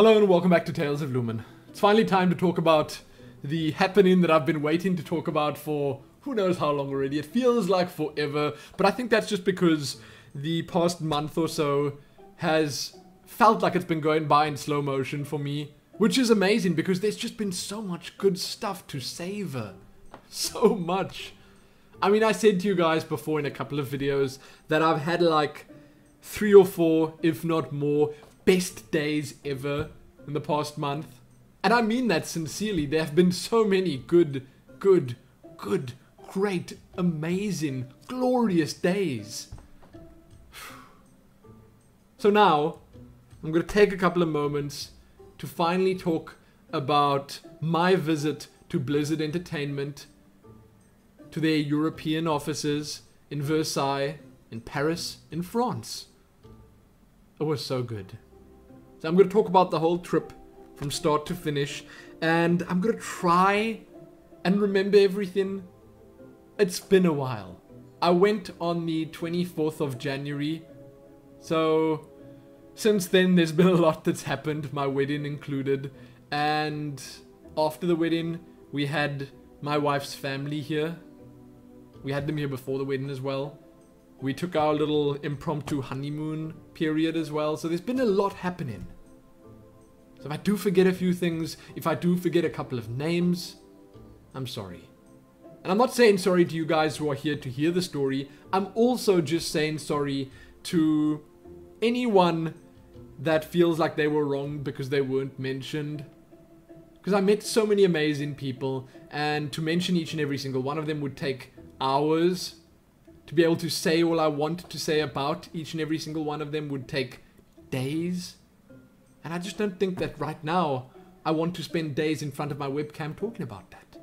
Hello and welcome back to Tales of Lumin. It's finally time to talk about the happening that I've been waiting to talk about for who knows how long already. It feels like forever, but I think that's just because the past month or so has felt like it's been going by in slow motion for me, which is amazing because there's just been so much good stuff to savor. So much. I mean, I said to you guys before in a couple of videos that I've had like 3 or 4, if not more, best days ever in the past month. And I mean that sincerely. There have been so many good, great, amazing, glorious days. So now, I'm going to take a couple of moments to finally talk about my visit to Blizzard Entertainment, to their European offices in Versailles, in Paris, in France. It was so good. So I'm going to talk about the whole trip from start to finish, and I'm going to try and remember everything. It's been a while. I went on the 24th of January, so since then there's been a lot that's happened, my wedding included, and after the wedding we had my wife's family here. We had them here before the wedding as well. We took our little impromptu honeymoon period as well. So there's been a lot happening. So if I do forget a few things, if I do forget a couple of names, I'm sorry. And I'm not saying sorry to you guys who are here to hear the story. I'm also just saying sorry to anyone that feels like they were wrong because they weren't mentioned. Because I met so many amazing people, and to mention each and every single one of them would take hours. To be able to say all I want to say about each and every single one of them would take days. And I just don't think that right now I want to spend days in front of my webcam talking about that.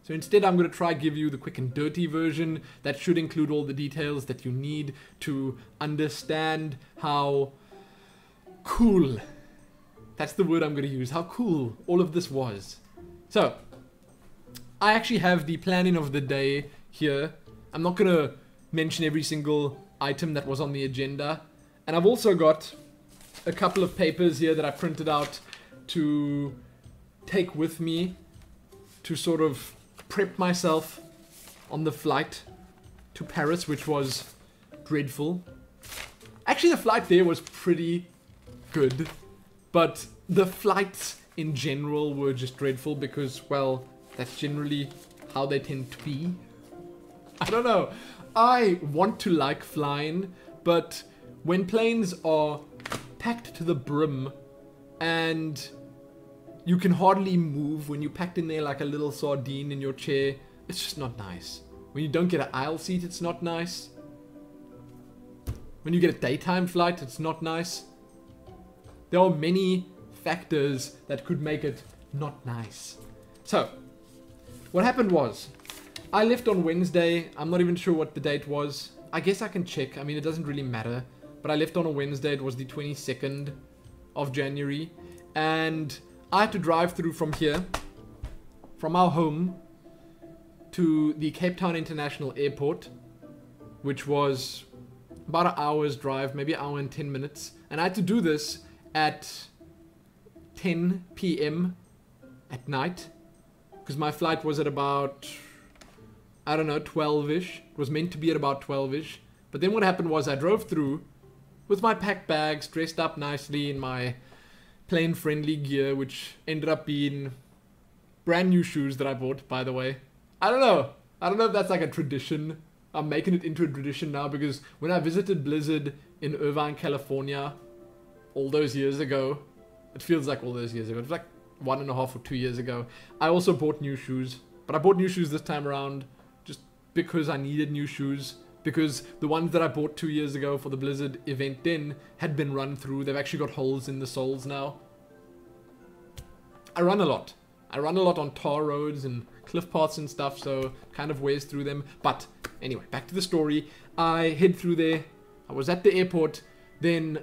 So instead I'm going to try give you the quick and dirty version that should include all the details that you need to understand how cool, that's the word I'm going to use, how cool all of this was. So, I actually have the planning of the day here. I'm not going to mention every single item that was on the agenda. And I've also got a couple of papers here that I printed out to take with me to sort of prep myself on the flight to Paris, which was dreadful. Actually, the flight there was pretty good, but the flights in general were just dreadful because, well, that's generally how they tend to be. I don't know. I want to like flying, but when planes are packed to the brim and you can hardly move when you're packed in there like a little sardine in your chair, it's just not nice. When you don't get an aisle seat, it's not nice. When you get a daytime flight, it's not nice. There are many factors that could make it not nice. So, what happened was, I left on Wednesday. I'm not even sure what the date was. I guess I can check. I mean, it doesn't really matter. But I left on a Wednesday. It was the 22nd of January. And I had to drive through from here, from our home, to the Cape Town International Airport, which was about an hour's drive, maybe an hour and 10 minutes. And I had to do this at 10 p.m. at night, because my flight was at about, I don't know, 12-ish. It was meant to be at about 12-ish. But then what happened was I drove through with my packed bags, dressed up nicely in my plane-friendly gear, which ended up being brand new shoes that I bought, by the way. I don't know if that's like a tradition. I'm making it into a tradition now because when I visited Blizzard in Irvine, California, all those years ago, it feels like all those years ago. It was like 1.5 or 2 years ago. I also bought new shoes, but I bought new shoes this time around just because I needed new shoes. Because the ones that I bought 2 years ago for the Blizzard event then had been run through. They've actually got holes in the soles now. I run a lot. I run a lot on tar roads and cliff paths and stuff, so kind of wears through them. But anyway, back to the story. I head through there. I was at the airport. Then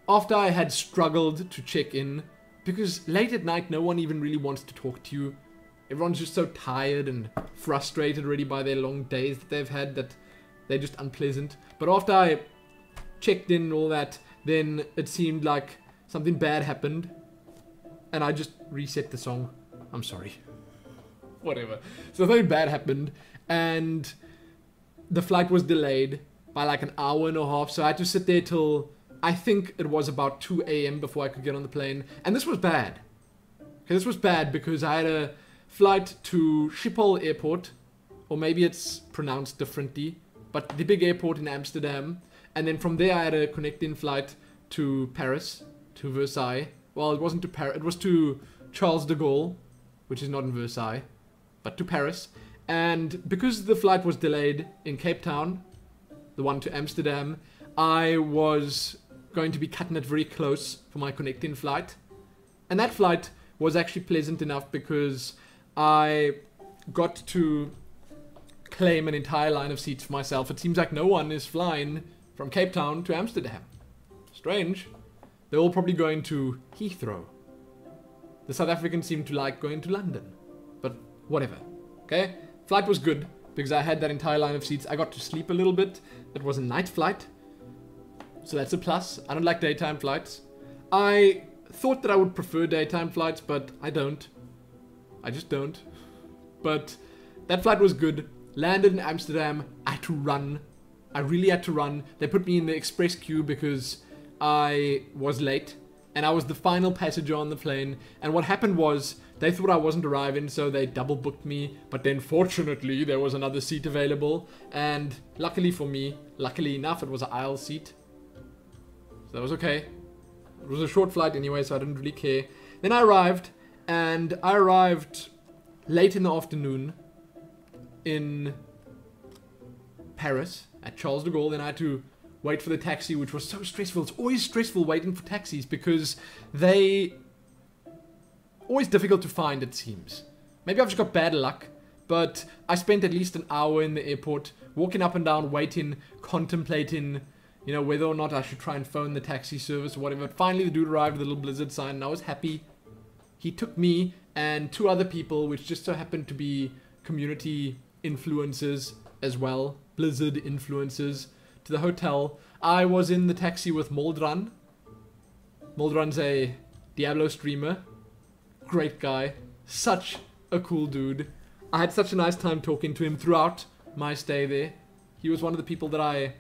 after I had struggled to check in, because late at night no one even really wants to talk to you. Everyone's just so tired and frustrated already by their long days that they've had that they're just unpleasant. But after I checked in and all that, then it seemed like something bad happened. and I just reset the song. I'm sorry. Whatever. So something bad happened, and the flight was delayed by like an hour and a half, so I had to sit there till, I think it was about 2 a.m. before I could get on the plane. And this was bad. Okay, this was bad because I had a flight to Schiphol Airport, or maybe it's pronounced differently, but the big airport in Amsterdam. And then from there I had a connecting flight to Paris, to Versailles. Well, it wasn't to Paris, it was to Charles de Gaulle, which is not in Versailles, but to Paris. And because the flight was delayed in Cape Town, the one to Amsterdam, I was going to be cutting it very close for my connecting flight. And that flight was actually pleasant enough because I got to claim an entire line of seats for myself. It seems like no one is flying from Cape Town to Amsterdam. Strange. They're all probably going to Heathrow. The South Africans seem to like going to London. But whatever. Okay? Flight was good because I had that entire line of seats. I got to sleep a little bit. It was a night flight. So that's a plus. I don't like daytime flights. I thought that I would prefer daytime flights, but I don't. I just don't. But that flight was good. Landed in Amsterdam. I had to run. I really had to run. They put me in the express queue because I was late. And I was the final passenger on the plane. And what happened was, they thought I wasn't arriving, so they double booked me. But then fortunately, there was another seat available. And luckily for me, luckily enough, it was an aisle seat. So that was okay. It was a short flight anyway, so I didn't really care. Then I arrived, and I arrived late in the afternoon in Paris at Charles de Gaulle. Then I had to wait for the taxi, which was so stressful. It's always stressful waiting for taxis because they always difficult to find, it seems. Maybe I've just got bad luck, but I spent at least an hour in the airport walking up and down, waiting, contemplating, you know, whether or not I should try and phone the taxi service or whatever. But finally the dude arrived with a little blizzard sign and I was happy. He took me and 2 other people, which just so happened to be community influencers as well, blizzard influencers, to the hotel. I was in the taxi with Moldran. Moldran's a Diablo streamer. Great guy. Such a cool dude. I had such a nice time talking to him throughout my stay there. He was one of the people that I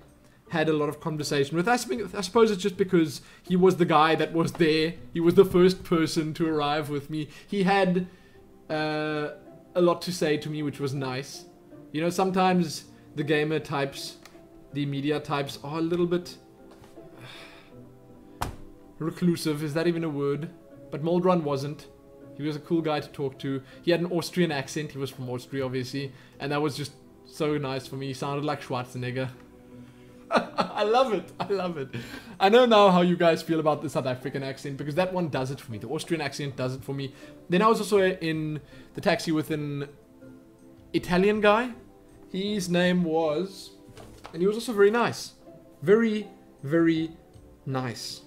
had a lot of conversation with. I suppose it's just because he was the guy that was there. He was the first person to arrive with me. He had a lot to say to me, which was nice. You know, sometimes the gamer types, the media types are a little bit reclusive. Is that even a word? But Moldran wasn't. He was a cool guy to talk to. He had an Austrian accent. He was from Austria, obviously. And that was just so nice for me. He sounded like Schwarzenegger. I love it. I love it. I know now how you guys feel about the South African accent, because that one does it for me. The Austrian accent does it for me. Then I was also in the taxi with an Italian guy. His name was... And he was also very nice. Very, very nice.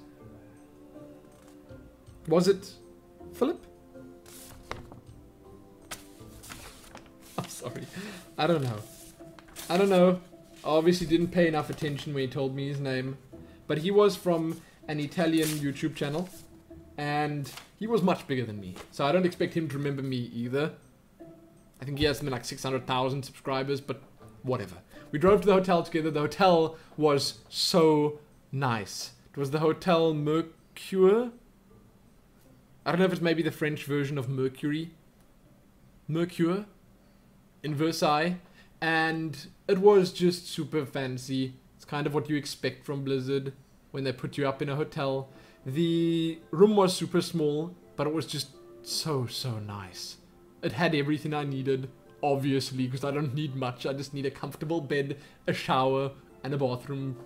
Was it Philip? I'm sorry. I don't know. I don't know. I obviously didn't pay enough attention when he told me his name. But he was from an Italian YouTube channel. And he was much bigger than me. So I don't expect him to remember me either. I think he has something like 600,000 subscribers, but whatever. We drove to the hotel together. The hotel was so nice. It was the Hotel Mercure. I don't know if it's maybe the French version of Mercury. Mercure. In Versailles. And it was just super fancy. It's kind of what you expect from Blizzard when they put you up in a hotel. The room was super small, but it was just so, so nice. It had everything I needed, obviously, because I don't need much. I just need a comfortable bed, a shower, and a bathroom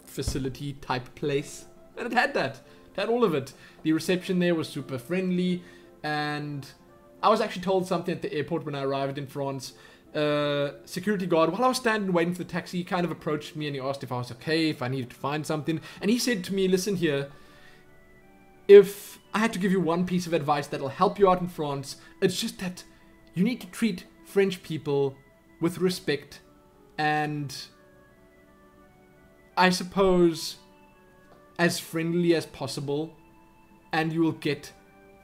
facility type place. And it had that. It had all of it. The reception there was super friendly, and I was actually told something at the airport when I arrived in France. Security guard, while I was standing waiting for the taxi, he kind of approached me and he asked if I was okay, if I needed to find something. And he said to me, listen here, if I had to give you one piece of advice that'll help you out in France, it's just that you need to treat French people with respect and, I suppose, as friendly as possible, and you will get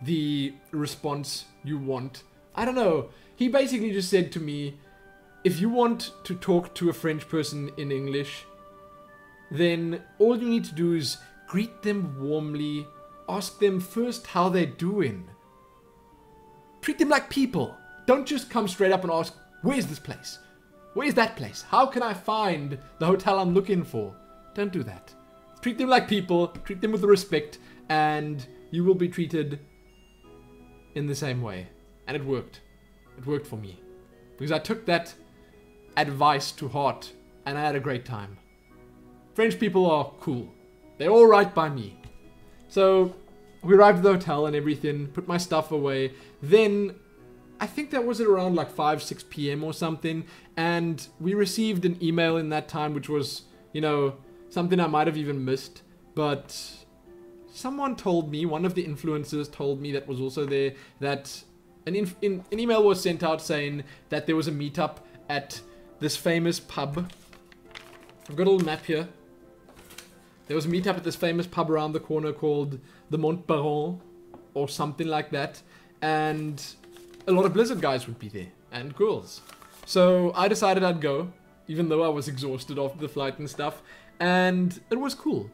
the response you want. I don't know. He basically just said to me, if you want to talk to a French person in English, then all you need to do is greet them warmly, ask them first how they're doing. Treat them like people. Don't just come straight up and ask, where's this place? Where's that place? How can I find the hotel I'm looking for? Don't do that. Treat them like people, treat them with respect, and you will be treated in the same way. And it worked. It worked for me. Because I took that advice to heart, and I had a great time. French people are cool. They're all right by me. So we arrived at the hotel and everything, put my stuff away. Then I think that was at around like 5, 6 p.m. or something, and we received an email in that time, which was, you know, something I might have even missed, but someone told me, one of the influencers told me that was also there, that an email was sent out saying that there was a meetup at this famous pub. I've got a little map here. There was a meetup at this famous pub around the corner called the Montbaron, or something like that, and a lot of Blizzard guys would be there, and girls. So I decided I'd go, even though I was exhausted after the flight and stuff, and it was cool.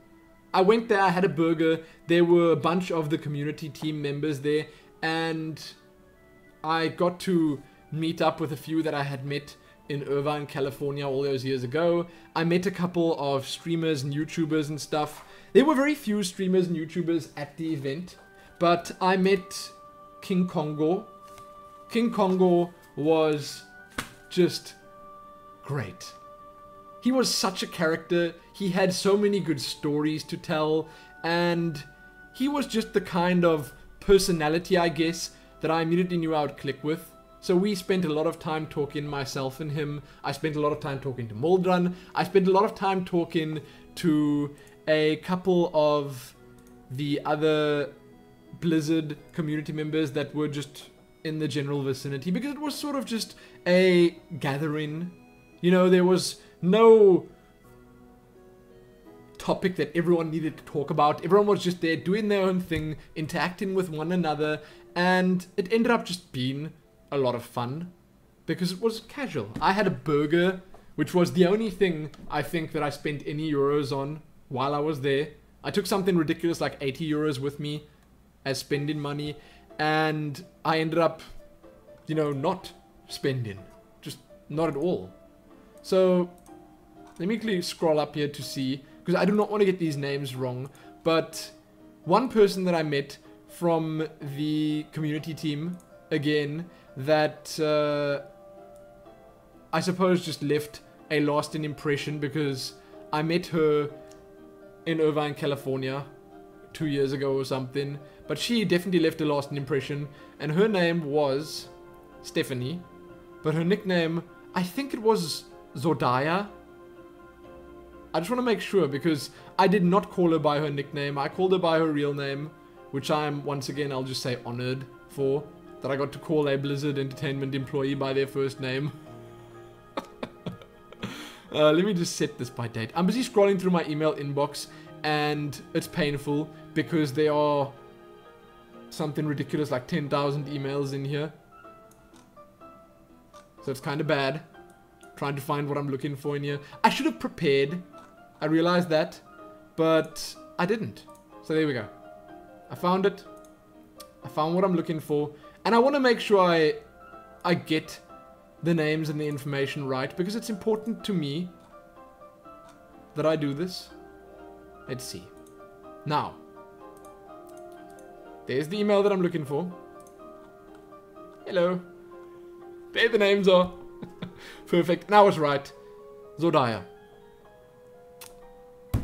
I went there, I had a burger, there were a bunch of the community team members there, and I got to meet up with a few that I had met in Irvine, California all those years ago. I met a couple of streamers and YouTubers and stuff. There were very few streamers and YouTubers at the event, but I met King Congo. King Congo was just great. He was such a character. He had so many good stories to tell, and he was just the kind of personality, I guess, that I immediately knew I would click with. So we spent a lot of time talking, myself and him. I spent a lot of time talking to Moldrun. I spent a lot of time talking to a couple of the other Blizzard community members that were just in the general vicinity, because it was sort of just a gathering. You know, there was no topic that everyone needed to talk about. Everyone was just there doing their own thing, interacting with one another, and it ended up just being a lot of fun because it was casual. I had a burger, which was the only thing I think that I spent any euros on while I was there. I took something ridiculous like 80 euros with me as spending money, and I ended up, you know, not spending. Just not at all. So let me quickly scroll up here to see, because I do not want to get these names wrong, but one person that I met from the community team, again, that I suppose just left a lasting impression, because I met her in Irvine, California 2 years ago or something, but she definitely left a lasting impression, and her name was Stephanie, but her nickname, I think it was Zodiah. I just want to make sure, because I did not call her by her nickname. I called her by her real name, which I'm, once again, I'll just say honored for, that I got to call a Blizzard Entertainment employee by their first name. Let me just set this by date. I'm busy scrolling through my email inbox, and it's painful because there are something ridiculous like 10,000 emails in here. So it's kind of bad. Trying to find what I'm looking for in here. I should have prepared. I realized that, but I didn't. So there we go. I found it. I found what I'm looking for, and I want to make sure I get the names and the information right, because it's important to me that I do this. Let's see. Now, there's the email that I'm looking for. Hello. There the names are. Perfect. Now it's right. Zodiah.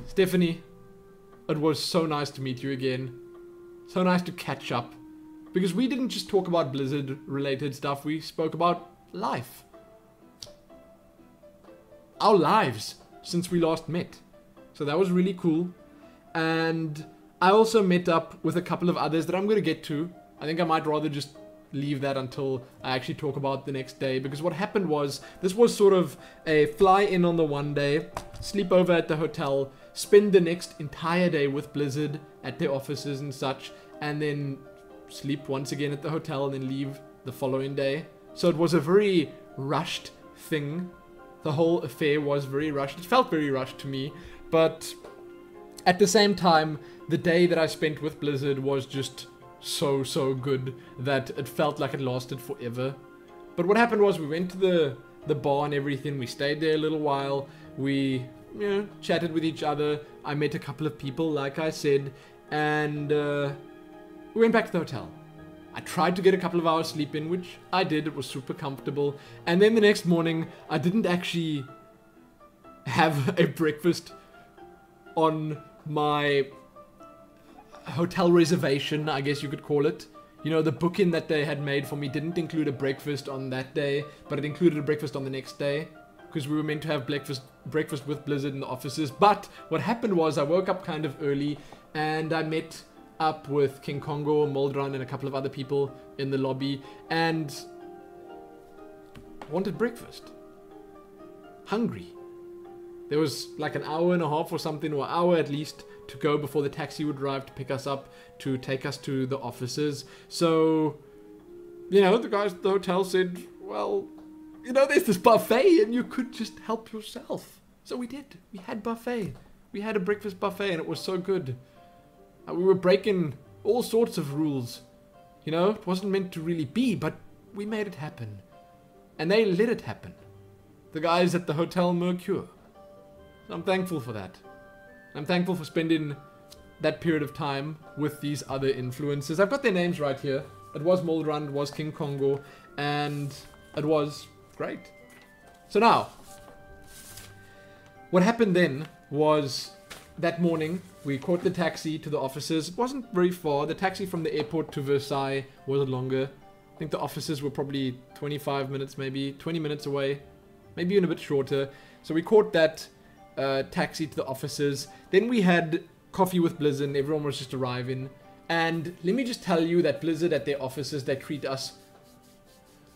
Stephanie, it was so nice to meet you again. So nice to catch up. Because we didn't just talk about Blizzard related stuff, we spoke about life. Our lives since we last met. So that was really cool. And I also met up with a couple of others that I'm going to get to. I think I might rather just leave that until I actually talk about the next day, because what happened was, this was sort of a fly in on the one day, sleep over at the hotel, spend the next entire day with Blizzard at their offices and such, and then sleep once again at the hotel and then leave the following day. So it was a very rushed thing. The whole affair was very rushed. It felt very rushed to me, but at the same time, the day that I spent with Blizzard was just so good that it felt like it lasted forever. But what happened was we went to the bar and everything. We stayed there a little while. We, chatted with each other. I met a couple of people, like I said, and we went back to the hotel. I tried to get a couple of hours sleep in, which I did. It was super comfortable. And then the next morning, I didn't actually have a breakfast on my hotel reservation, I guess you could call it. You know, the booking that they had made for me didn't include a breakfast on that day, but it included a breakfast on the next day, because we were meant to have breakfast with Blizzard in the offices. But what happened was I woke up kind of early, and I met up with King Kongo, Moldran, and a couple of other people in the lobby, and wanted breakfast. Hungry. There was like an hour and a half or something, or hour at least, to go before the taxi would arrive to pick us up, to take us to the offices. So, the guys at the hotel said, well, there's this buffet and you could just help yourself. So we did. We had buffet. We had a breakfast buffet and it was so good. We were breaking all sorts of rules. It wasn't meant to really be, but we made it happen. And they let it happen. The guys at the Hotel Mercure. So I'm thankful for that. I'm thankful for spending that period of time with these other influencers. I've got their names right here. It was Moldran, it was King Kongo, and it was great. So now, what happened then was that morning we caught the taxi to the offices. It wasn't very far. The taxi from the airport to Versailles was longer. I think the offices were probably 25 minutes, maybe 20 minutes away, maybe even a bit shorter. So we caught that taxi to the offices. Then we had coffee with Blizzard and everyone was just arriving. And let me just tell you that Blizzard at their offices, they treat us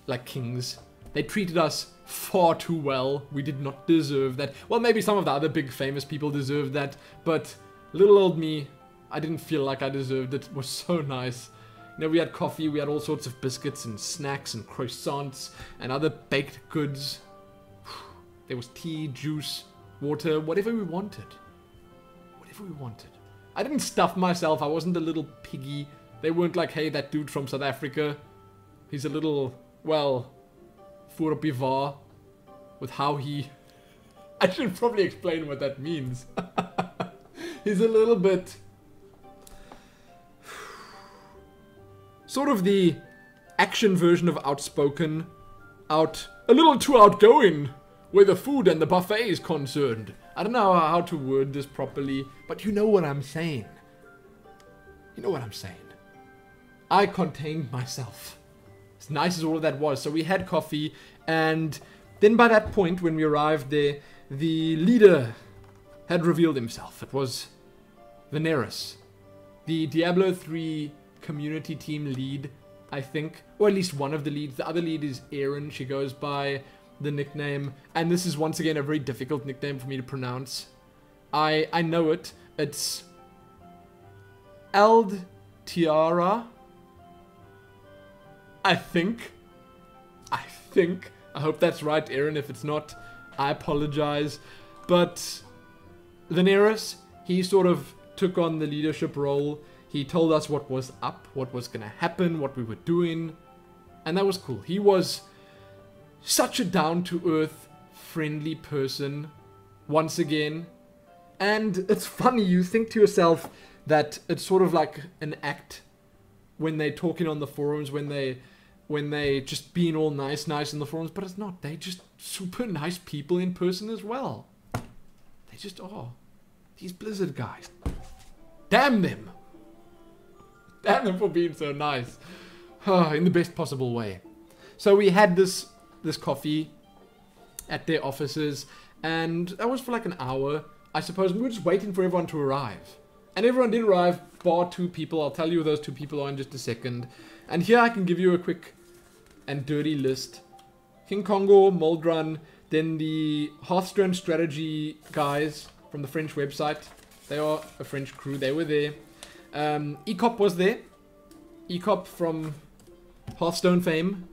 like kings. They treated us far too well. We did not deserve that. Well, maybe some of the other big famous people deserved that, but little old me, I didn't feel like I deserved it. It was so nice. We had coffee, we had all sorts of biscuits and snacks and croissants and other baked goods. There was tea, juice, water, whatever we wanted. Whatever we wanted. I didn't stuff myself. I wasn't a little piggy. They weren't like, hey, that dude from South Africa, he's a little, well, voor pivar with how he... I should probably explain what that means. He's a little bit... sort of the action version of outspoken. A little too outgoing where the food and the buffet is concerned. I don't know how to word this properly, but you know what I'm saying. You know what I'm saying. I contained myself. As nice as all of that was. So we had coffee, and then by that point, when we arrived there, the leader had revealed himself. It was Hermanus, the Diablo 3 community team lead, I think. Or at least one of the leads. The other lead is Erin. She goes by the nickname, and this is once again a very difficult nickname for me to pronounce. I know it. It's Eld Tiara. I think. I hope that's right, Erin. If it's not, I apologize. But Hermanus, he sort of took on the leadership role. He told us what was up, what was gonna happen, what we were doing, and that was cool. He was such a down-to-earth, friendly person, once again. And it's funny, you think to yourself that it's sort of like an act when they're talking on the forums, when they just being all nice in the forums, but it's not. They just super nice people in person as well. They just are. These Blizzard guys. Damn them. Damn them for being so nice. In the best possible way. So we had this coffee at their offices, and that was for like an hour, I suppose. We were just waiting for everyone to arrive. And everyone did arrive, bar 2 people. I'll tell you who those 2 people are in just a second. And here I can give you a quick and dirty list. King Kongo, Moldran, then the Hearthstone strategy guys from the French website. They are a French crew. They were there. Ecop was there. Ecop from Hearthstone fame.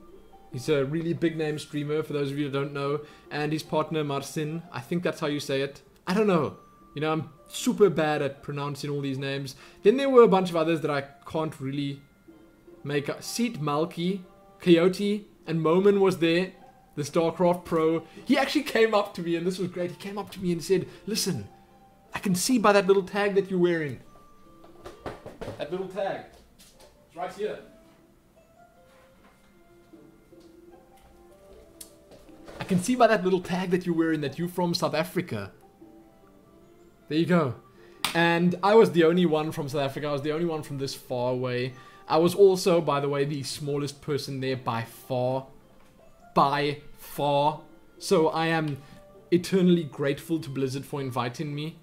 He's a really big name streamer, for those of you that don't know. And his partner, Marcin. I think that's how you say it. I don't know. You know, I'm super bad at pronouncing all these names. Then there were a bunch of others that I can't really make up. Seat Malky, Coyote, and Moman was there. The StarCraft Pro. He actually came up to me, and this was great. He came up to me and said, listen, I can see by that little tag that you're wearing. That little tag. It's right here. I can see by that little tag that you're wearing that you're from South Africa. There you go. And I was the only one from South Africa. I was the only one from this far away. I was also, by the way, the smallest person there by far. By far. So I am eternally grateful to Blizzard for inviting me.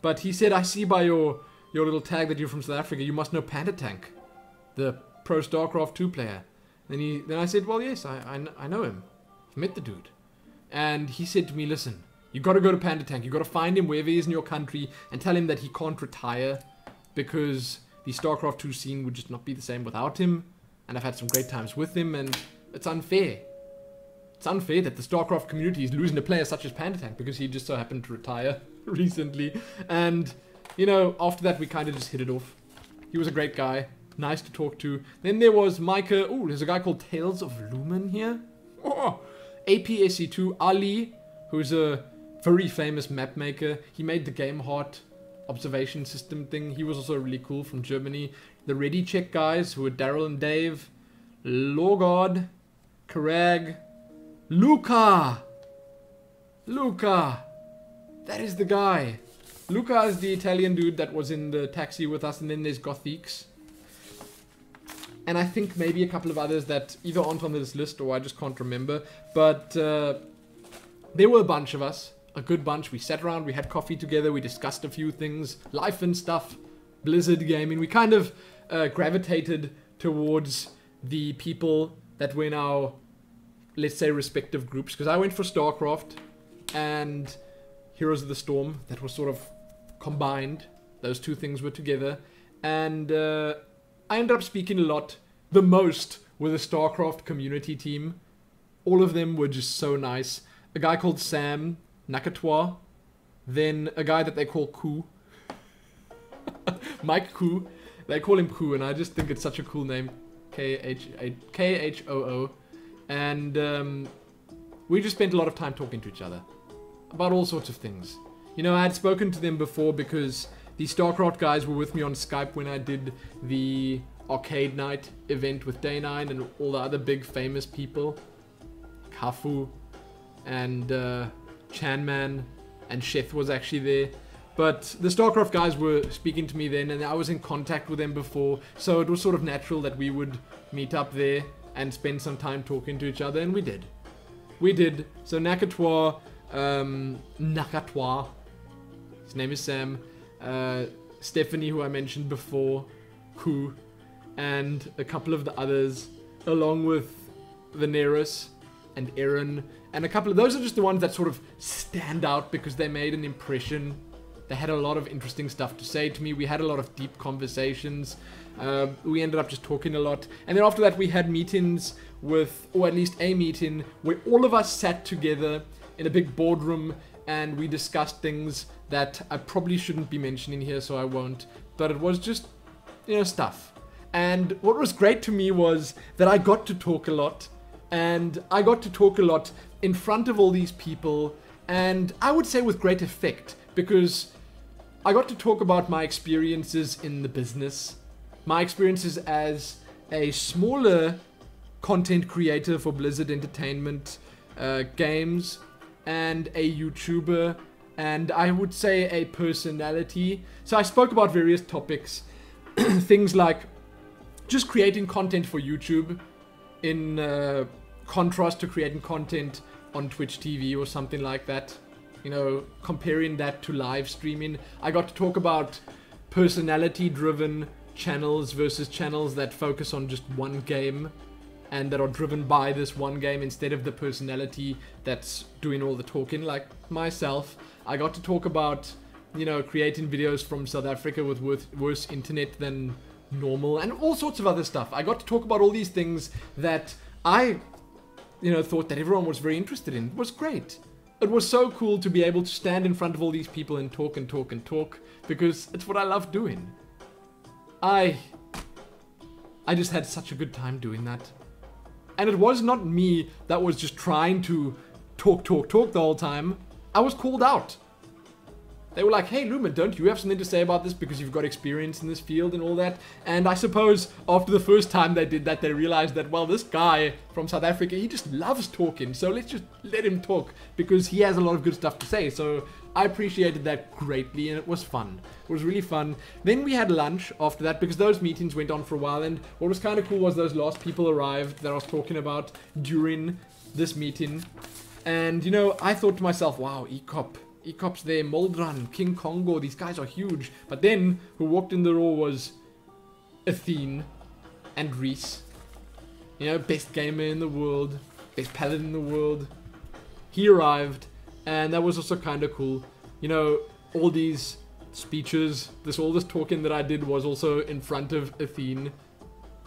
But he said, I see by your little tag that you're from South Africa, you must know Panda Tank, the pro StarCraft 2 player. Then I said, well, yes, I know him. I've met the dude. And he said to me, listen, you got to go to Panda Tank. You got to find him wherever he is in your country and tell him that he can't retire because the StarCraft 2 scene would just not be the same without him. And I've had some great times with him, and it's unfair. It's unfair that the StarCraft community is losing a player such as Panda Tank because he just so happened to retire recently. And, you know, after that we kind of just hit it off. He was a great guy. Nice to talk to. Then there was Micah. Oh, there's a guy called Tales of Lumin here. Oh, APSC2 Ali, who's a very famous map maker. He made the Game Heart observation system thing. He was also really cool, from Germany. The Ready Check guys, who were Daryl and Dave. Logod, Karag, Luca! Luca! That is the guy. Luca is the Italian dude that was in the taxi with us, and then there's Gothiques. And I think maybe a couple of others that either aren't on this list or I just can't remember. But there were a bunch of us. A good bunch. We sat around, we had coffee together, we discussed a few things. Life and stuff. Blizzard gaming. We kind of gravitated towards the people that were in our, let's say, respective groups. Because I went for StarCraft and Heroes of the Storm. That was sort of combined. Those two things were together. And I ended up speaking a lot, the most, with the StarCraft community team. All of them were just so nice. A guy called Sam Nakatoa. Then a guy that they call Koo. Mike Koo. They call him Koo, and I just think it's such a cool name. Khoo. And we just spent a lot of time talking to each other about all sorts of things. You know, I had spoken to them before because the StarCraft guys were with me on Skype when I did the Arcade Night event with Day9 and all the other big famous people. Kafu and Chanman and Sheth was actually there. But the StarCraft guys were speaking to me then, and I was in contact with them before, so it was sort of natural that we would meet up there and spend some time talking to each other, and we did. We did. So Nakatoa, his name is Sam, Stephanie, who I mentioned before, Koo, and a couple of the others, along with Veneris and Aaron, and a couple of those are just the ones that sort of stand out because they made an impression. They had a lot of interesting stuff to say to me. We had a lot of deep conversations. We ended up just talking a lot. And then after that we had meetings with, or at least a meeting, where all of us sat together in a big boardroom and we discussed things that I probably shouldn't be mentioning here, so I won't. But it was just, you know, stuff. And what was great to me was that I got to talk a lot. And I got to talk a lot in front of all these people. And I would say with great effect, because I got to talk about my experiences in the business, my experiences as a smaller content creator for Blizzard Entertainment games, and a YouTuber, and I would say a personality. So I spoke about various topics, things like just creating content for YouTube in contrast to creating content on Twitch TV or something like that. You know, comparing that to live streaming. I got to talk about personality-driven channels versus channels that focus on just one game and that are driven by this one game instead of the personality that's doing all the talking, like myself. I got to talk about, you know, creating videos from South Africa with worse internet than normal, and all sorts of other stuff. I got to talk about all these things that I, thought that everyone was very interested in. It was great. It was so cool to be able to stand in front of all these people and talk and talk and talk, because it's what I love doing. I just had such a good time doing that. And it was not me that was just trying to talk the whole time. I was called out. They were like, hey Lumin, don't you have something to say about this because you've got experience in this field and all that? And I suppose after the first time they did that, they realized that, well, this guy from South Africa, he just loves talking. So let's just let him talk because he has a lot of good stuff to say. So I appreciated that greatly, and it was fun. It was really fun. Then we had lunch after that because those meetings went on for a while. And what was kind of cool was those last people arrived that I was talking about during this meeting. And, I thought to myself, wow, Ecop's there, Moldran, King Congo, these guys are huge. But then, who walked in the door was Athene and Reese. Best gamer in the world, best paladin in the world. He arrived, and that was also kind of cool. All these speeches, all this talking that I did was also in front of Athene.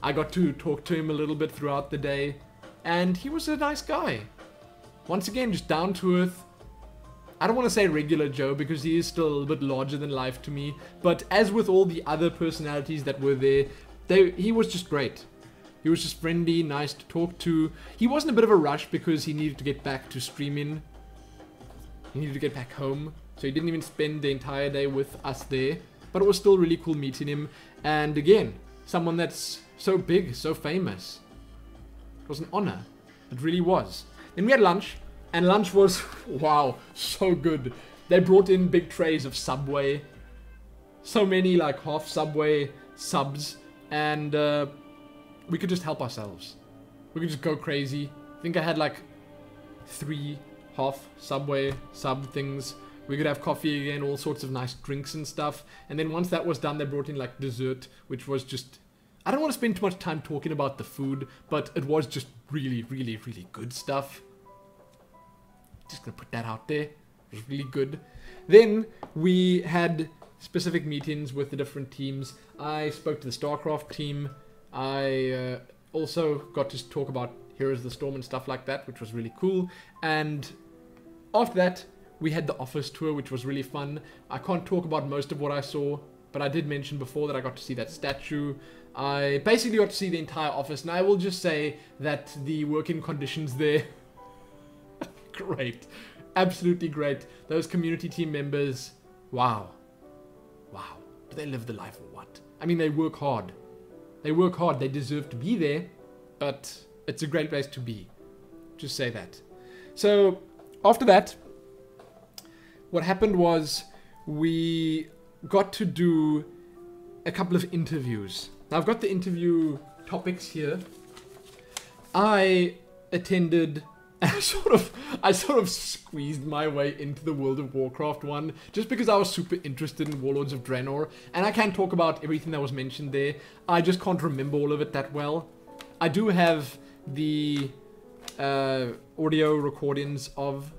I got to talk to him a little bit throughout the day, and he was a nice guy. Once again, just down to earth. I don't want to say regular Joe because he is still a little bit larger than life to me. But as with all the other personalities that were there, he was just great. He was just friendly, nice to talk to. He wasn't a bit of a rush because he needed to get back to streaming. He needed to get back home. So he didn't even spend the entire day with us there. But it was still really cool meeting him. And again, someone that's so big, so famous. It was an honor. It really was. Then we had lunch. And lunch was, wow, so good. They brought in big trays of Subway. So many, like, half Subway subs. And we could just help ourselves. We could just go crazy. I think I had, like, 3 half Subway sub things. We could have coffee again, all sorts of nice drinks and stuff. And then once that was done, they brought in, like, dessert, which was just... I don't want to spend too much time talking about the food, but it was just really, really, really good stuff. Just gonna put that out there. It was really good. Then we had specific meetings with the different teams. I spoke to the StarCraft team. I also got to talk about Heroes of the Storm and stuff like that, which was really cool. And after that, we had the office tour, which was really fun. I can't talk about most of what I saw, but I did mention before that I got to see that statue. I basically got to see the entire office, and I will just say that the working conditions there... great. Absolutely great. Those community team members, wow. Wow. Do they live the life or what? I mean, they work hard. They work hard. They deserve to be there, but it's a great place to be. Just say that. So, after that, what happened was we got to do a couple of interviews. Now, I've got the interview topics here. I attended... I sort of squeezed my way into the World of Warcraft one just because I was super interested in Warlords of Draenor, and I can't talk about everything that was mentioned there. I just can't remember all of it that well. I do have the audio recordings of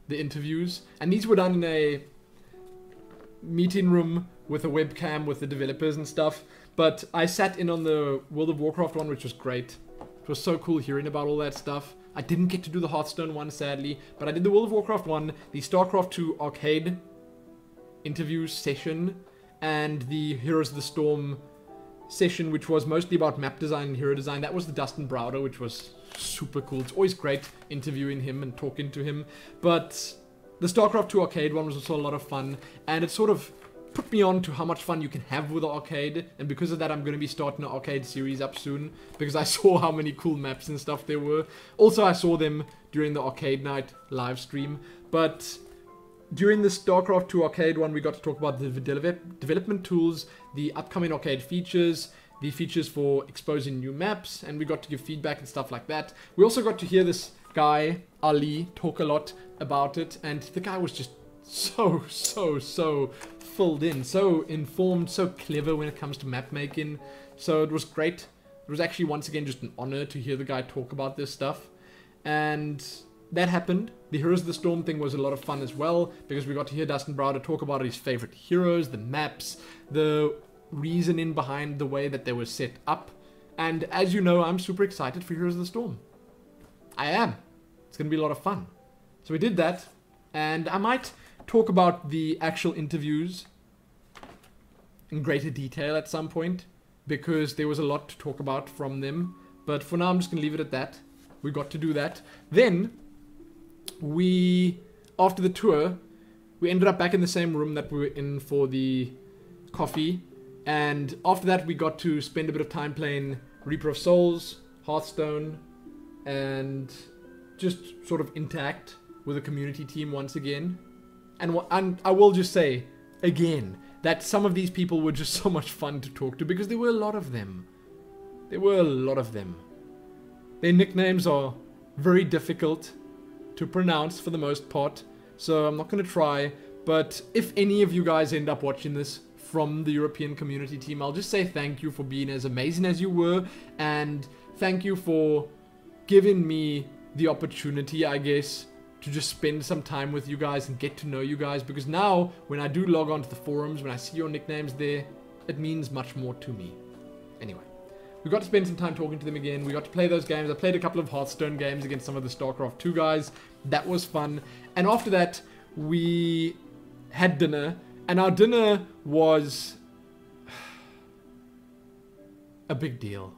the interviews, and these were done in a meeting room with a webcam with the developers and stuff, but I sat in on the World of Warcraft one, which was great. It was so cool hearing about all that stuff. I didn't get to do the Hearthstone one, sadly, but I did the World of Warcraft one, the StarCraft 2 arcade interview session, and the Heroes of the Storm session, which was mostly about map design and hero design. That was the Dustin Browder, which was super cool. It's always great interviewing him and talking to him, but the StarCraft 2 arcade one was also a lot of fun, and it sort of put me on to how much fun you can have with the arcade, and because of that I'm going to be starting an arcade series up soon, because I saw how many cool maps and stuff there were. Also, I saw them during the arcade night live stream, but during the StarCraft 2 arcade one, we got to talk about the development tools, the upcoming arcade features, the features for exposing new maps, and we got to give feedback and stuff like that. We also got to hear this guy, Ali, talk a lot about it, and the guy was just so filled in, so informed, so clever when it comes to map making. So it was great. It was actually once again just an honor to hear the guy talk about this stuff. And that happened. The Heroes of the Storm thing was a lot of fun as well, because we got to hear Dustin Browder talk about his favorite heroes, the maps, the reasoning behind the way that they were set up. And as you know, I'm super excited for Heroes of the Storm. I am. It's going to be a lot of fun. So we did that, and I might talk about the actual interviews in greater detail at some point, because there was a lot to talk about from them. But for now, I'm just going to leave it at that. We got to do that. Then, after the tour, we ended up back in the same room that we were in for the coffee. And after that, we got to spend a bit of time playing Reaper of Souls, Hearthstone, and just sort of interact with the community team once again. And I will just say, again, that some of these people were just so much fun to talk to, because there were a lot of them. There were a lot of them. Their nicknames are very difficult to pronounce for the most part, so I'm not going to try. But if any of you guys end up watching this from the European community team, I'll just say thank you for being as amazing as you were, and thank you for giving me the opportunity, I guess, to just spend some time with you guys and get to know you guys, because now when I do log on to the forums, when I see your nicknames there, it means much more to me. Anyway, we got to spend some time talking to them again. We got to play those games. I played a couple of Hearthstone games against some of the StarCraft 2 guys. That was fun. And after that, we had dinner, and our dinner was a big deal,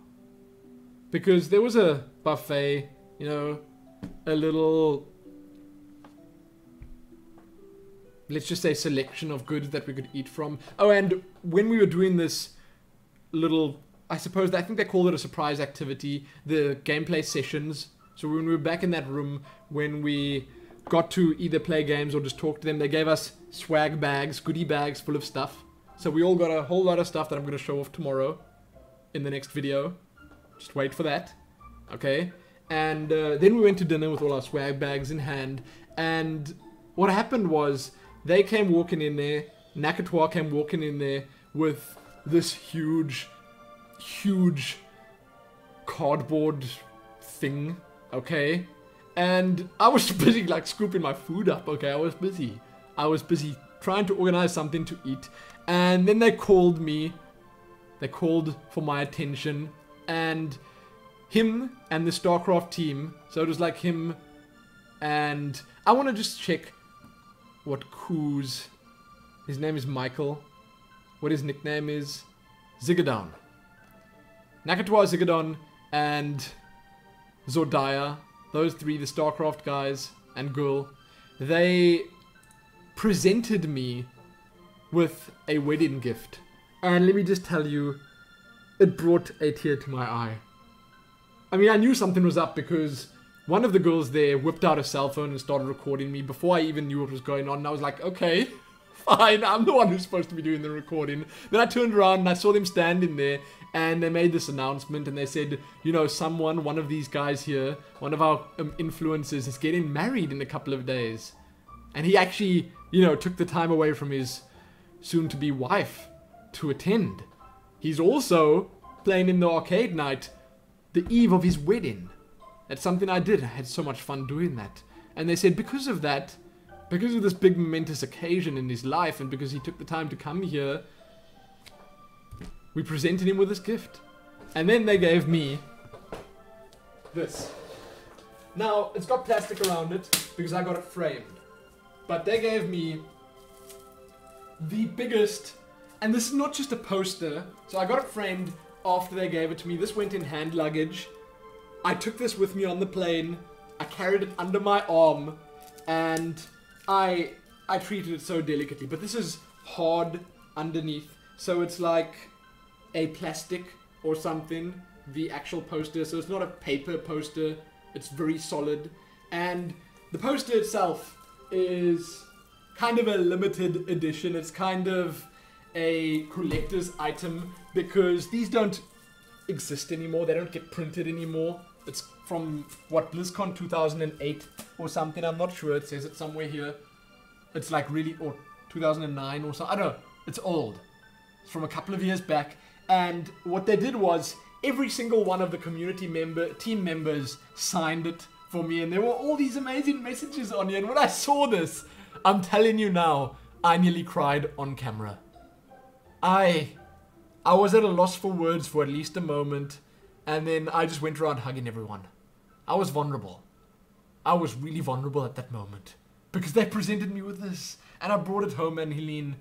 because there was a buffet, you know, a little, let's just say, selection of goods that we could eat from. Oh, and when we were doing this little, I suppose, I think they called it a surprise activity, the gameplay sessions. So when we were back in that room, when we got to either play games or just talk to them, they gave us swag bags, goodie bags full of stuff. So we all got a whole lot of stuff that I'm going to show off tomorrow in the next video. Just wait for that. Okay? And then we went to dinner with all our swag bags in hand. And what happened was, they came walking in there, Nakatoa came walking in there with this huge cardboard thing, okay? And I was busy, like, scooping my food up, okay? I was busy trying to organize something to eat. And then they called me. They called for my attention. And him and the StarCraft team, so it was like him and... I want to just check what Koo's... His name is Michael. What his nickname is? Zigadon. Nakatoa, Zigadon, and Zordaya. Those three, the StarCraft guys and girl. They presented me with a wedding gift. And let me just tell you, it brought a tear to my eye. I mean, I knew something was up because one of the girls there whipped out a cell phone and started recording me before I even knew what was going on. And I was like, okay, fine, I'm the one who's supposed to be doing the recording. Then I turned around and I saw them standing there, and they made this announcement and they said, you know, one of these guys here, one of our influencers is getting married in a couple of days. And he actually, you know, took the time away from his soon-to-be wife to attend. He's also playing in the arcade night the eve of his wedding. That's something I did. I had so much fun doing that. And they said because of that, because of this big momentous occasion in his life, and because he took the time to come here, we presented him with this gift. And then they gave me this. Now, it's got plastic around it because I got it framed. But they gave me the biggest, and this is not just a poster, so I got it framed after they gave it to me. This went in hand luggage. I took this with me on the plane. I carried it under my arm, and I treated it so delicately. But this is hard underneath, so it's like a plastic or something, the actual poster. So it's not a paper poster, it's very solid. And the poster itself is kind of a limited edition. It's kind of a collector's item because these don't exist anymore. They don't get printed anymore. It's from, what, BlizzCon 2008 or something. I'm not sure. It says it somewhere here. It's like really, or 2009 or something. I don't know. It's old. It's from a couple of years back. And what they did was every single one of the community team members signed it for me. And there were all these amazing messages on here. And when I saw this, I'm telling you now, I nearly cried on camera. I I was at a loss for words for at least a moment, and then I just went around hugging everyone. I was vulnerable. I was really vulnerable at that moment, because they presented me with this, and I brought it home, and Helene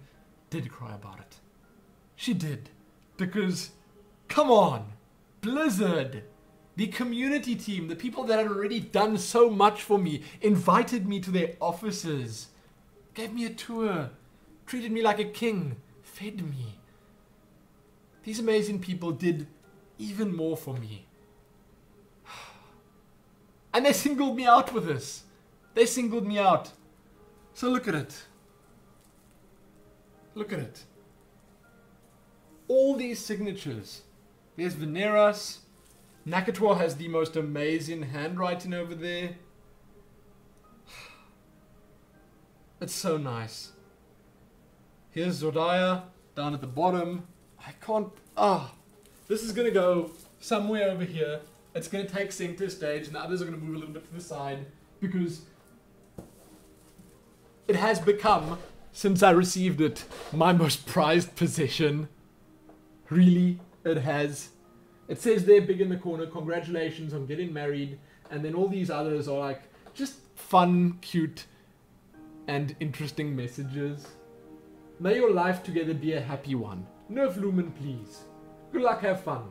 did cry about it. She did, because, come on, Blizzard, the community team, the people that had already done so much for me, invited me to their offices, gave me a tour, treated me like a king, fed me. These amazing people did even more for me. And they singled me out with this. They singled me out. So look at it. Look at it. All these signatures. There's Veneras. Nakatwa has the most amazing handwriting over there. It's so nice. Here's Zordaya down at the bottom. I can't... this is going to go somewhere over here. It's going to take center stage, and the others are going to move a little bit to the side, because it has become, since I received it, my most prized possession. Really, it has. It says there big in the corner, congratulations on getting married, and then all these others are like just fun, cute, and interesting messages. May your life together be a happy one. Nerf Lumin, please. Good luck, have fun.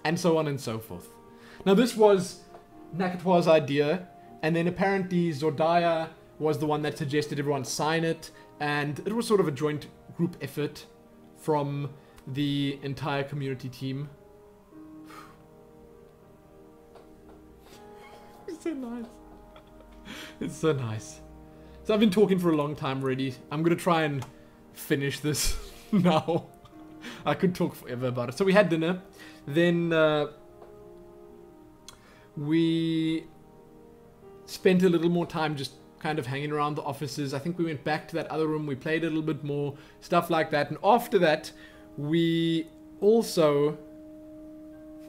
And so on and so forth. Now this was Nakatwa's idea, and then apparently Zordaya was the one that suggested everyone sign it, and it was sort of a joint group effort from the entire community team. It's so nice. It's so nice. So I've been talking for a long time already. I'm gonna try and finish this now. I could talk forever about it. So we had dinner. Then we spent a little more time just kind of hanging around the offices. I think we went back to that other room. We played a little bit more, stuff like that. And after that, we also...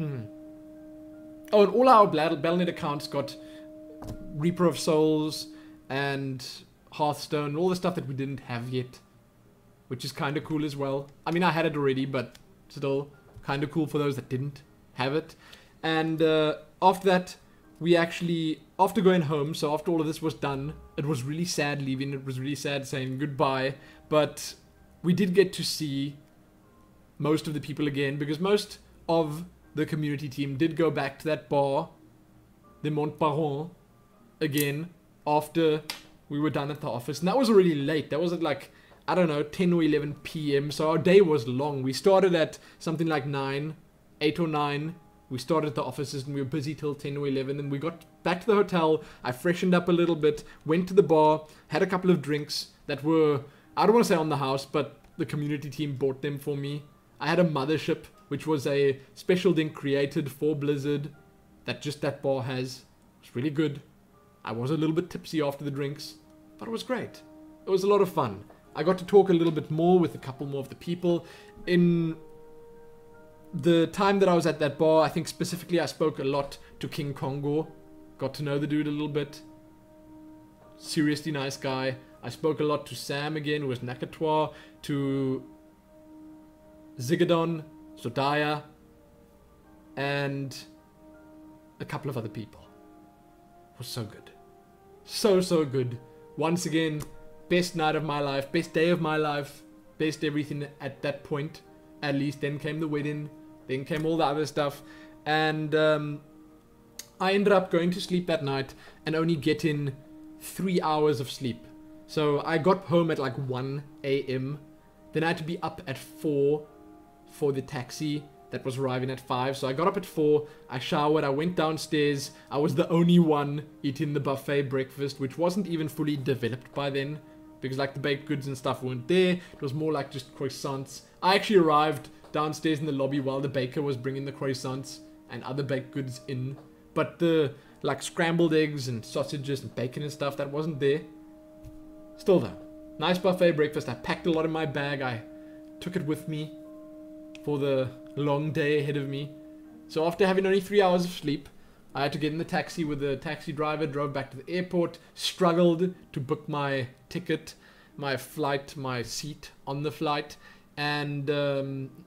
Oh, and all our Battle.net accounts got Reaper of Souls and Hearthstone, all the stuff that we didn't have yet, which is kind of cool as well. I mean, I had it already, but still kind of cool for those that didn't have it. And after that, we actually, after going home, so after all of this was done, it was really sad leaving. It was really sad saying goodbye. But we did get to see most of the people again, because most of the community team did go back to that bar, the Montbaron, again, after we were done at the office. And that was already late. That was at like, I don't know, 10 or 11 p.m. So our day was long. We started at something like 8 or 9. We started at the offices and we were busy till 10 or 11. And we got back to the hotel. I freshened up a little bit, went to the bar, had a couple of drinks that were, I don't want to say on the house, but the community team bought them for me. I had a Mothership, which was a special drink created for Blizzard that just that bar has. It's really good. I was a little bit tipsy after the drinks, but it was great. It was a lot of fun. I got to talk a little bit more with a couple more of the people. In the time that I was at that bar, I think specifically I spoke a lot to King Kongo. Got to know the dude a little bit. Seriously nice guy. I spoke a lot to Sam again, who was Nakatwa, to Zigadon, Zordaya, and a couple of other people. It was so good. So good. Once again, best night of my life, best day of my life, best everything at that point. At least then came the wedding, then came all the other stuff. And I ended up going to sleep that night and only getting 3 hours of sleep. So I got home at like 1 a.m. Then I had to be up at 4 for the taxi that was arriving at 5. So I got up at 4, I showered, I went downstairs. I was the only one eating the buffet breakfast, which wasn't even fully developed by then, because like the baked goods and stuff weren't there. It was more like just croissants. I actually arrived downstairs in the lobby while the baker was bringing the croissants and other baked goods in. But the like scrambled eggs and sausages and bacon and stuff, that wasn't there. Still though, nice buffet breakfast. I packed a lot in my bag. I took it with me for the long day ahead of me. So after having only 3 hours of sleep, I had to get in the taxi with the taxi driver, drove back to the airport, struggled to book my ticket, my flight, my seat on the flight, And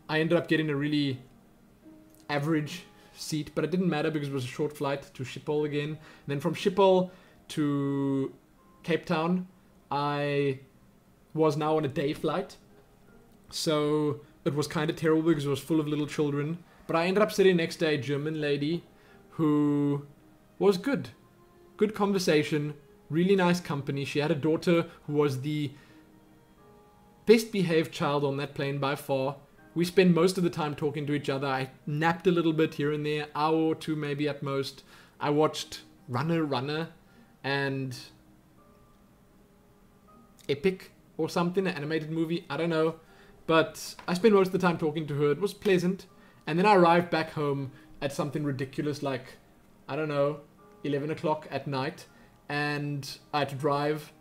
I ended up getting a really average seat, but it didn't matter because it was a short flight to Schiphol again. And then from Schiphol to Cape Town, I was now on a day flight. So it was kind of terrible because it was full of little children. But I ended up sitting next to a German lady who was good. Good conversation, really nice company. She had a daughter who was the best behaved child on that plane by far. We spent most of the time talking to each other. I napped a little bit here and there, hour or two maybe at most. I watched Runner and Epic or something, an animated movie, I don't know. But I spent most of the time talking to her. It was pleasant. And then I arrived back home at something ridiculous like, I don't know, 11 o'clock at night. And I had to drive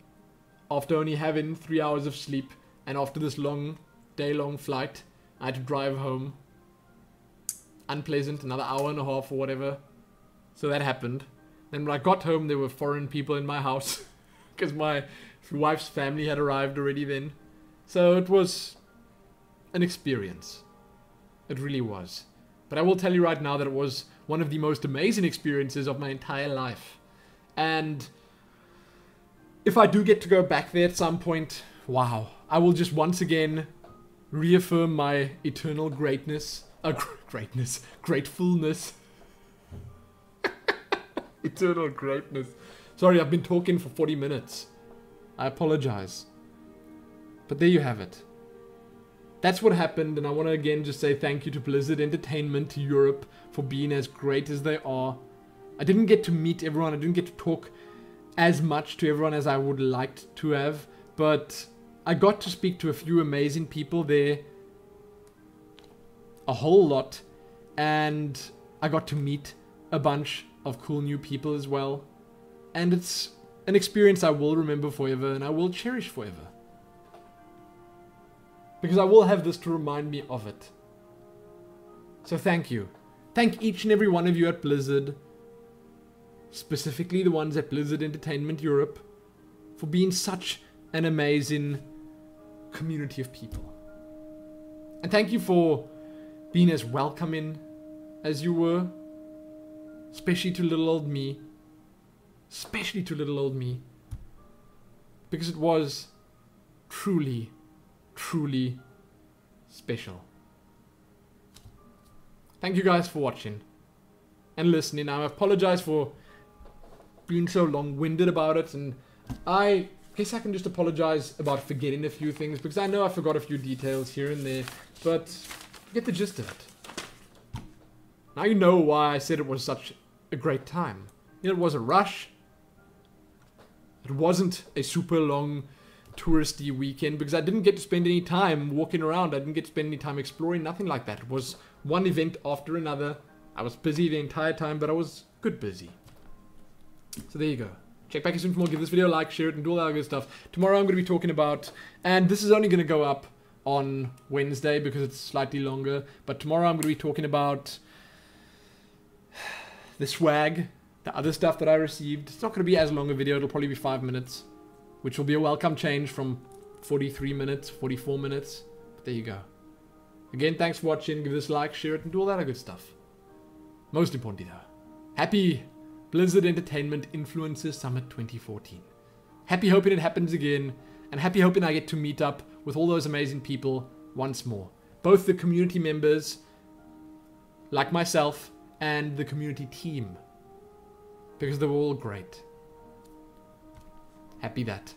after only having 3 hours of sleep. And after this long, day-long flight, I had to drive home. Unpleasant, another hour and a half or whatever. So that happened. Then when I got home, there were foreign people in my house. Because my wife's family had arrived already then. So it was an experience. It really was. But I will tell you right now that it was one of the most amazing experiences of my entire life. And if I do get to go back there at some point, wow. I will just once again reaffirm my eternal greatness. Gratefulness. Eternal greatness. Sorry, I've been talking for 40 minutes. I apologize. But there you have it. That's what happened, and I want to again just say thank you to Blizzard Entertainment Europe for being as great as they are. I didn't get to meet everyone, I didn't get to talk as much to everyone as I would liked to have, but I got to speak to a few amazing people there. A whole lot. And I got to meet a bunch of cool new people as well. And it's an experience I will remember forever and I will cherish forever. Because I will have this to remind me of it. So thank you. Thank each and every one of you at Blizzard. Specifically the ones at Blizzard Entertainment Europe. For being such an amazing community of people. And thank you for being as welcoming as you were. Especially to little old me. Especially to little old me. Because it was truly special. Thank you guys for watching and listening. I apologize for being so long-winded about it, and I guess I can just apologize about forgetting a few things because I know I forgot a few details here and there, but you get the gist of it. Now you know why I said it was such a great time. You know, it was a rush. It wasn't a super long touristy weekend because I didn't get to spend any time walking around. I didn't get to spend any time exploring, nothing like that. It was one event after another. I was busy the entire time, but I was good busy. So there you go. Check back soon for more. Give this video a like, share it, and do all that good stuff. Tomorrow I'm going to be talking about, and this is only going to go up on Wednesday because it's slightly longer, but tomorrow I'm going to be talking about the swag, the other stuff that I received. It's not going to be as long a video. It'll probably be 5 minutes. Which will be a welcome change from 43 minutes, 44 minutes. But there you go. Again, thanks for watching. Give this a like, share it, and do all that good stuff. Most importantly though, happy Blizzard Entertainment Influencers Summit 2014. Happy hoping it happens again. And happy hoping I get to meet up with all those amazing people once more. Both the community members, like myself, and the community team. Because they were all great. Happy that.